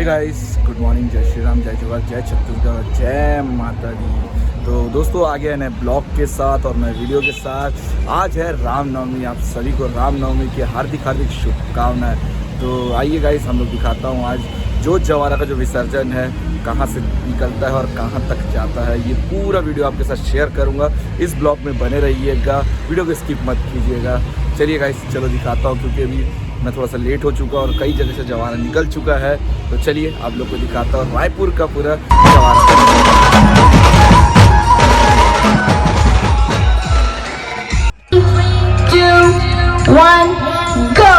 Hey guys, good morning, जय श्री राम, जय जवाहर, जय छत्तीसगढ़, जय माता दी। तो दोस्तों आ गया नए ब्लॉग के साथ और नए वीडियो के साथ। आज है रामनवमी, आप सभी को रामनवमी की हार्दिक हार्दिक शुभकामनाएं। तो आइए गाइस, हम लोग दिखाता हूँ आज जो जवारा का जो विसर्जन है कहाँ से निकलता है और कहाँ तक जाता है। ये पूरा वीडियो आपके साथ शेयर करूँगा, इस ब्लॉग में बने रहिएगा, वीडियो को स्किप मत कीजिएगा। चलिए गाइस, चलो दिखाता हूँ, क्योंकि अभी मैं थोड़ा सा लेट हो चुका और कई जगह से जवारा निकल चुका है। तो चलिए आप लोग को दिखाता हूँ रायपुर का पूरा जवारा। 3, 2, 1, go!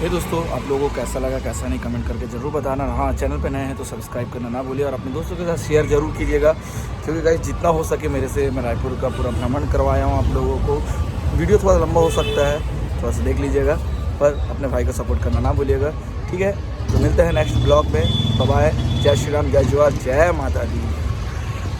ओके दोस्तों, आप लोगों को कैसा लगा कैसा नहीं कमेंट करके ज़रूर बताना। हाँ, चैनल पे नए हैं तो सब्सक्राइब करना ना भूलिए और अपने दोस्तों के साथ शेयर ज़रूर कीजिएगा, क्योंकि गाइस जितना हो सके मेरे से मैं रायपुर का पूरा भ्रमण करवाया हूँ आप लोगों को। वीडियो थोड़ा लंबा हो सकता है, थोड़ा सा देख लीजिएगा, पर अपने भाई का सपोर्ट करना ना भूलिएगा। ठीक है, तो मिलते हैं नेक्स्ट ब्लॉग में। बाय बाय, जय श्री राम, जय जवाहर, जय माता दी।